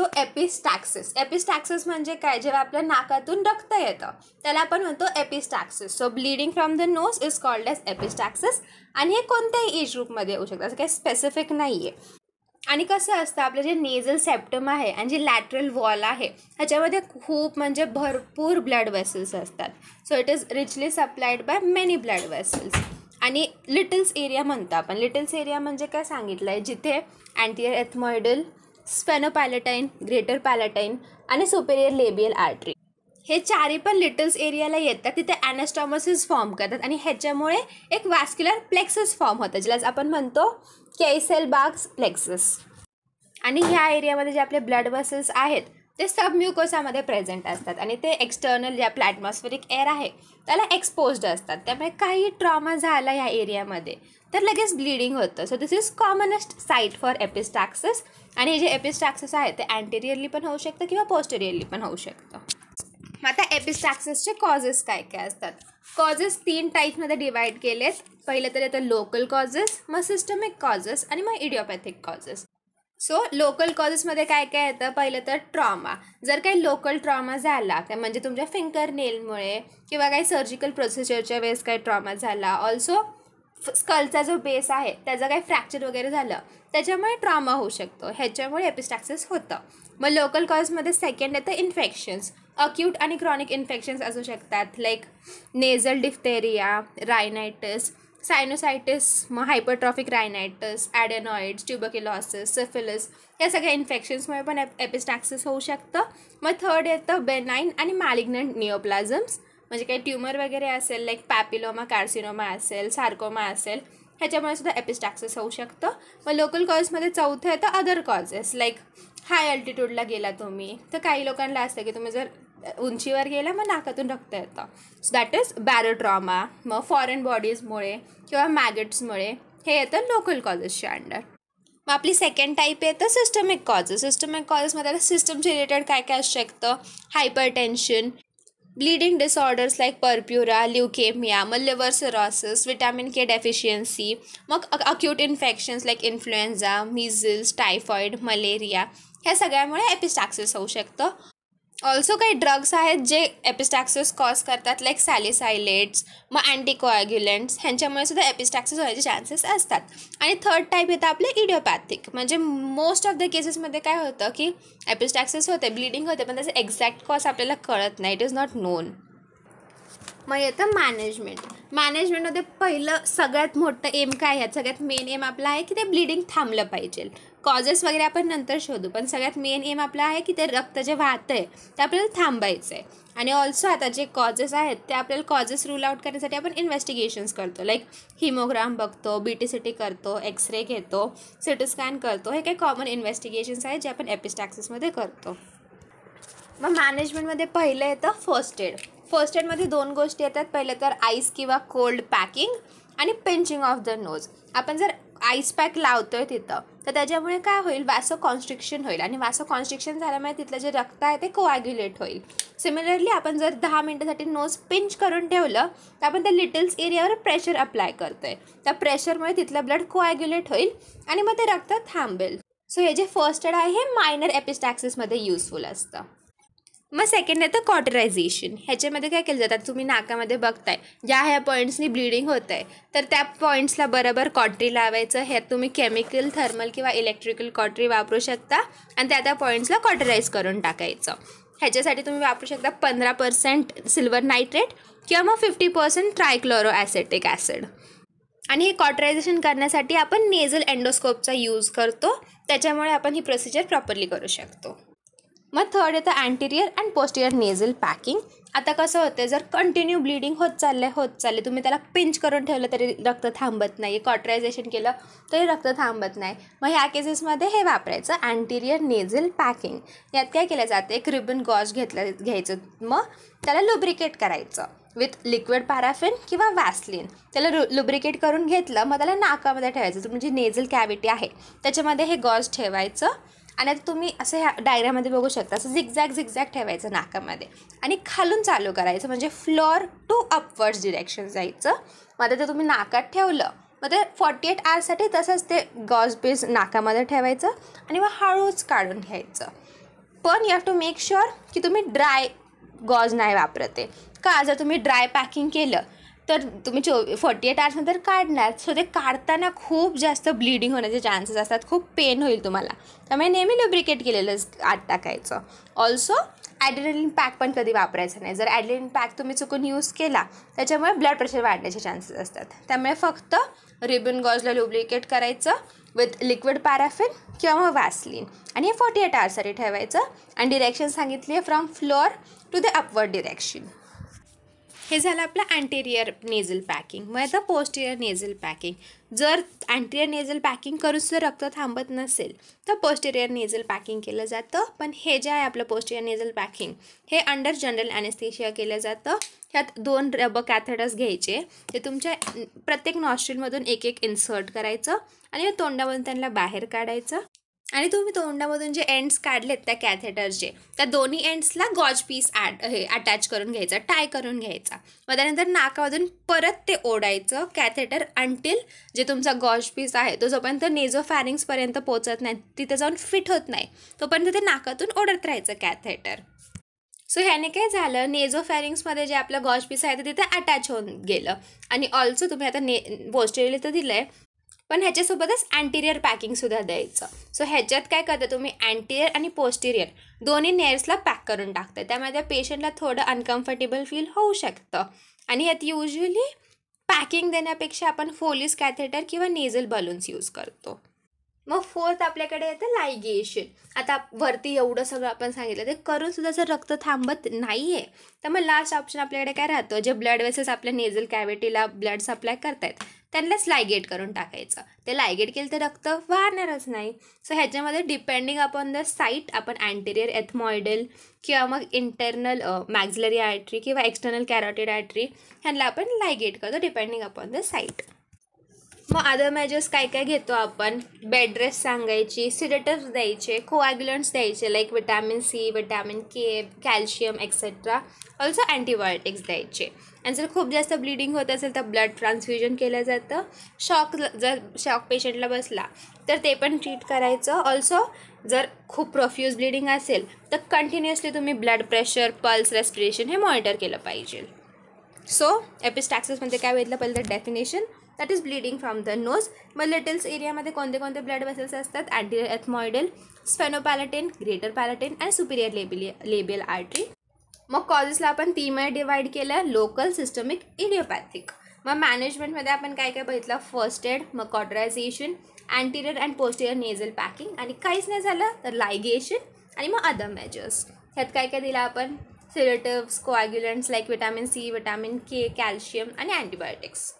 So एपिस्टॅक्सिस म्हणजे काय, जेव्हा आपल्या नाकातून रक्त येतं त्याला आपण म्हणतो epistaxis. So bleeding from the nose is called as epistaxis. आणि हे कोणत्याही एज ग्रुपमध्ये येऊ शकतं, असं काही स्पेसिफिक नाही आहे. आणि कसं असतं, आपलं जे नेझल सेप्टम आहे आणि जे लॅटरल वॉल आहे ह्याच्यामध्ये खूप म्हणजे भरपूर ब्लड वेसल्स असतात. So it is richly supplied by many blood vessels. आणि लिटल्स एरिया म्हणतो आपण. लिटल्स एरिया म्हणजे काय सांगितलं आहे, जिथे अँटियर एथमॉइडल, स्फेनोपॅलेटाईन, ग्रेटर पॅलेटाईन आणि सुपेरियर लेबियल आर्टरी हे चारही पण लिटल्स एरियाला येतात. तिथे ॲनास्टॉमोसिस फॉर्म करतात आणि ह्याच्यामुळे एक वॅस्क्युलर प्लेक्सस फॉर्म होतं, ज्याला आपण म्हणतो केयसेलबाग्स प्लेक्सस. आणि ह्या एरियामध्ये जे आपले ब्लड वेसल्स आहेत ते सबम्युकोसामध्ये प्रेझेंट असतात आणि ते एक्सटर्नल जे आपलं ॲटमॉस्फेरिक एअर आहे त्याला एक्सपोज्ड असतात. त्यामुळे काही ट्रॉमा झाला ह्या एरियामध्ये तर लगेच ब्लिडिंग होतं. So this is commonest site for epistaxis. आणि हे जे एपिस्टॅक्सिस आहे ते अँटेरियरली पण होऊ शकतं किंवा पोस्टेरियरली पण होऊ शकतं. मग आता एपिस्टॅक्सिसचे कॉजेस काय काय असतात. कॉजेस 3 टाईपमध्ये डिवाईड केलेत. पहिलं तर येतं लोकल कॉजेस, मग सिस्टमिक कॉजेस आणि मग इडिओपॅथिक कॉजेस. सो लोकल कॉजेसमध्ये काय काय येतं. पहिलं तर ट्रॉमा. जर काही लोकल ट्रॉमा झाला काय म्हणजे तुमच्या फिंगर नेलमुळे किंवा काही सर्जिकल प्रोसिजरच्या वेळेस काही ट्रॉमा झाला, ऑल्सो स्कलचा जो बेस आहे त्याचं काही फ्रॅक्चर वगैरे झालं त्याच्यामुळे ट्रॉमा होऊ शकतो, ह्याच्यामुळे एपिस्टॅक्सिस होतं. मग लोकल कॉजमध्ये सेकंड येतं इन्फेक्शन्स. अक्यूट आणि क्रॉनिक इन्फेक्शन्स असू शकतात, लाईक नेझल डिफ्थेरिया, रायनायटिस, सायनोसायटिस, मग हायपरट्रॉफिक रायनायटिस, ॲडेनॉइड्स, ट्युबरक्युलोसिस, सिफिलिस या सगळ्या इन्फेक्शन्समुळे पण एपिस्टॅक्सिस होऊ शकतं. मग थर्ड येतं बेनाईन आणि मॅलिग्नंट निओप्लाझम्स, म्हणजे काही ट्युमर वगैरे असेल, लाईक पॅपिलोमा, कार्सिनोमा असेल, सार्कोमा असेल, ह्याच्यामुळे सुद्धा एपिस्टॅक्सिस होऊ शकतं. मग लोकल कॉजमध्ये चौथं येतं अदर कॉजेस, लाईक हाय अल्टिट्यूडला गेला तुम्ही तर काही लोकांना असतं की तुम्ही जर उंचीवर गेला मग नाकातून रक्त येतं. So that is barotrauma. मग फॉरेन बॉडीजमुळे किंवा मॅगेट्समुळे हे येतं लोकल कॉजेसच्या अंडर. मग आपली सेकंड टाईप येतं सिस्टमिक कॉजेस. सिस्टमिक कॉजेसमध्ये सिस्टमचे रिलेटेड काय काय असू शकतं. Hypertension, bleeding disorders like purpura, leukaemia, मग liver cirrhosis, vitamin K deficiency, मग acute infections like influenza, measles, typhoid, malaria ह्या सगळ्यामुळे एपिस्टॅक्सिस होऊ शकतं. ऑल्सो काही ड्रग्स आहेत जे एपिस्टॅक्सिस कॉज करतात, लाईक सॅलिसायलेट्स, मग अँटीकोॲग्युलंट्स, ह्यांच्यामुळे सुद्धा एपिस्टॅक्सिस होण्याचे चान्सेस असतात. आणि थर्ड टाईप येतं आपले इडिओपॅथिक. म्हणजे मोस्ट ऑफ द केसेसमध्ये काय होतं की एपिस्टॅक्सिस होते, ब्लिडिंग होते, पण त्याचं एक्झॅक्ट कॉज आपल्याला कळत नाही, इट इज नॉट नोन. मग येतं मॅनेजमेंट. मॅनेजमेंटमध्ये पहिलं सगळ्यात मोठं एम काय आहे, सगळ्यात मेन एम आपला आहे की ते ब्लिडिंग थांबलं पाहिजे. कॉजेस वगैरे आपण नंतर शोधू, पण सगळ्यात मेन एम आपला आहे की ते रक्त जे वाहतं आहे ते आपल्याला थांबायचं आहे. आणि ऑल्सो आता जे कॉजेस आहेत ते आपल्याला कॉजेस रूल आउट करण्यासाठी आपण इन्व्हेस्टिगेशन्स करतो, लाईक हिमोग्राम बघतो, BT-CT करतो, एक्सरे घेतो, CT स्कॅन करतो. हे काही कॉमन इन्व्हेस्टिगेशन्स आहेत जे आपण एपिस्टॅक्सिसमध्ये करतो. मग मॅनेजमेंटमध्ये पहिलं येतं फर्स्ट एड. फर्स्ट एडमध्ये 2 गोष्टी येतात. पहिलं तर आईस किंवा कोल्ड पॅकिंग आणि पिंचिंग ऑफ द नोज. आपण जर आईस पॅक लावतो आहे तिथं तर त्याच्यामुळे काय होईल, वॅसो कॉन्स्ट्रिक्शन होईल आणि वॅसो कॉन्स्ट्रिक्शन झाल्यामुळे तिथलं जे रक्त आहे ते कोॲग्युलेट होईल. सिमिलरली आपण जर 10 मिनटासाठी नोज पिंच करून ठेवलं तर आपण त्या लिटल्स एरियावर प्रेशर अप्लाय करतो आहे. त्या प्रेशरमुळे तिथलं ब्लड कोॲग्युलेट होईल आणि मग ते रक्त थांबेल. सो हे जे फर्स्ट एड आहे हे मायनर एपिस्टॅक्सिसमध्ये युजफुल असतं. मग सेकंड येतं कॉटरायझेशन. ह्याच्यामध्ये काय केलं जातं, तुम्ही नाकामध्ये बघताय ज्या ह्या पॉईंट्सनी ब्लिडिंग होत आहे तर त्या पॉईंट्सला बरोबर कॉटरी लावायचं. ह्यात तुम्ही केमिकल, थर्मल किंवा इलेक्ट्रिकल कॉटरी वापरू शकता आणि त्या पॉईंट्सला कॉटराईज करून टाकायचं. ह्याच्यासाठी तुम्ही वापरू शकता 15% सिल्वर नायट्रेट किंवा मग 50% ट्रायक्लोरो ॲसेटिक ॲसिड. आणि हे कॉटरायझेशन करण्यासाठी आपण नेझल एंडोस्कोपचा यूज करतो, त्याच्यामुळे आपण ही प्रोसिजर प्रॉपरली करू शकतो. मग थर्ड येतं anterior and posterior nasal packing. आता कसं होतं, जर कंटिन्यू ब्लिडिंग होत चालले तुम्ही त्याला पिंच करून ठेवलं तरी रक्त थांबत नाही, कॉटरायझेशन केलं तरी रक्त थांबत नाही, मग ह्या केसेसमध्ये हे वापरायचं अँटेरियर नेझल पॅकिंग. यात काय केलं जातं, एक रिबन गॉज घ्यायचं, मग त्याला लुब्रिकेट करायचं विथ लिक्विड पॅराफिन किंवा वॅसलिन. त्याला लुब्रिकेट करून घेतलं, मग त्याला नाकामध्ये ठेवायचं. म्हणजे नेझल कॅव्हिटी आहे त्याच्यामध्ये हे गॉज ठेवायचं. आणि आता तुम्ही असं ह्या डायग्राममध्ये बघू शकता, असं झिगझॅग ठेवायचं नाकामध्ये आणि खालून चालू करायचं, म्हणजे फ्लोअर टू अपवर्ड्स डिरेक्शन जायचं. मग आता ते तुम्ही नाकात ठेवलं, मग ते 48 आवर्ससाठी तसंच ते गॉज बेस नाकामध्ये ठेवायचं आणि मग हळूच काढून घ्यायचं. पण you have to make sure की तुम्ही ड्राय गॉज नाही वापरते. का, जर तुम्ही ड्राय पॅकिंग केलं तर तुम्ही 48 आवर्सनंतर काढणार, सो ते काढताना खूप जास्त ब्लिडिंग होण्याचे चान्सेस असतात, खूप पेन होईल तुम्हाला. त्यामुळे नेहमी लुब्रिकेट केलेलंच आत टाकायचं. ऑल्सो ॲड्रेनलिन पॅक पण कधी वापरायचं नाही. जर ॲड्रेनलिन पॅक तुम्ही चुकून यूज केला त्याच्यामुळे ब्लड प्रेशर वाढण्याचे चान्सेस असतात. त्यामुळे फक्त रिबन गॉजला लुब्रिकेट करायचं विथ लिक्विड पॅराफिन किंवा मग वॅसलीन, आणि हे 48 आवर्ससाठी ठेवायचं. आणि डिरेक्शन सांगितली आहे from floor to the upward direction. हे झालं आपलं अँटेरियर नेझल पॅकिंग. मग आता पोस्टिरियर नेझल पॅकिंग. जर अँटेरियर नेझल पॅकिंग करून सुद्धा रक्त थांबत नसेल तर पोस्टिरियर नेझल पॅकिंग केलं जातं. पण हे जे आहे आपलं पोस्टिरियर नेझल पॅकिंग हे अंडर जनरल ॲनेस्थेशिया केलं जातं. ह्यात 2 रबर कॅथेटर्स घ्यायचे, ते तुमच्या प्रत्येक नॉस्ट्रिलमधून एक इन्सर्ट करायचं आणि तोंडामधून त्यांना बाहेर काढायचं. आणि तुम्ही तोंडामधून जे एंड्स काढलेत त्या कॅथेटरचे, त्या दोन्ही एंड्सला गॉज पीस अटॅच करून घ्यायचा, टाय करून घ्यायचा. मग त्यानंतर नाकामधून परत ते ओढायचं कॅथेटर अंटिल जे तुमचा गॉज पीस आहे तो जोपर्यंत नेझोफॅरिंग्सपर्यंत पोचत नाही, तिथे जाऊन फिट होत नाही, तोपर्यंत ते नाकातून ओढत राहायचं कॅथेटर. सो ह्याने काय झालं, नेझोफॅरिंग्समध्ये जे आपलं गॉज पीस आहे ते तिथे अटॅच होऊन गेलं. आणि ऑल्सो तुम्ही आता पोस्टेरियर तर दिलं आहे, पण ह्याच्यासोबतच अँटेरियर पॅकिंगसुद्धा द्यायचं. सो ह्याच्यात काय करतं, तुम्ही अँटेरियर आणि पोस्टेरियर दोन्ही नेअर्सला पॅक करून टाकतं. त्यामुळे त्या पेशंटला थोडं अनकम्फर्टेबल फील होऊ शकतं. आणि ह्यात युजली पॅकिंग देण्यापेक्षा आपण फोलिस कॅथेटर किंवा नेझल बलून्स यूज करतो. मग 4th आपल्याकडे येतं लायगेशन. आता वरती एवढं सगळं आपण सांगितलं, ते करून सुद्धा जर रक्त थांबत नाही आहे तर मग लास्ट ऑप्शन आपल्याकडे काय राहतं, जे ब्लड वेसेस आपल्या नेझल कॅव्हिटीला ब्लड सप्लाय करतायत त्यांनाच लायगेट करून टाकायचं. ते लायगेट केलं तर रक्त वाहणारच नाही. सो ह्याच्यामध्ये डिपेंडिंग अपॉन द साईट आपण अँटेरियर एथमॉइडल किंवा मग इंटरनल मॅक्झिलरी आर्टरी किंवा एक्सटर्नल कॅरोटिड आर्टरी ह्यांना आपण लायगेट करतो डिपेंडिंग अपॉन द साईट. मग अदर मेजर्स काय काय घेतो आपण, बेड रेस्ट सांगायची, सिडेटिव्स द्यायचे, कोॲग्युलंट्स द्यायचे like vitamin C, vitamin K, calcium etcetera. Also antibiotics द्यायचे. आणि जर खूप जास्त ब्लिडिंग होत असेल तर ब्लड ट्रान्सफ्युजन केलं जातं. जर शॉक पेशंटला बसला तर ते पण ट्रीट करायचं. ऑल्सो जर खूप प्रोफ्यूज ब्लिडिंग असेल तर कंटिन्युअसली तुम्ही ब्लड प्रेशर, पल्स, रेस्पिरेशन हे मॉनिटर केलं पाहिजे. सो एपिस्टॅक्सिसमध्ये काय बघितलं, पहिलं तर definition, that is bleeding from the knows. मग लिटल्स एरियामध्ये कोणते कोणते ब्लड वेसल्स असतात, अँटेरियर एथमॉइडल, स्फेनोपॅलेटिन, ग्रेटर पॅलेटिन आणि सुपिरियर लेबियल आर्टरी. मग कॉजेसला आपण 3 मध्ये डिवाइड केलं, लोकल, सिस्टमिक, इडिओपॅथिक. मग मॅनेजमेंटमध्ये आपण काय काय बघितलं, फर्स्ट एड, मग cauterisation, anterior and posterior nasal packing, आणि काहीच नाही झालं तर लायगेशन, आणि मग अदर मेजर्स. ह्यात काय काय दिलं आपण, sedatives, coagulants like vitamin C, vitamin K, calcium आणि अँटीबायोटिक्स.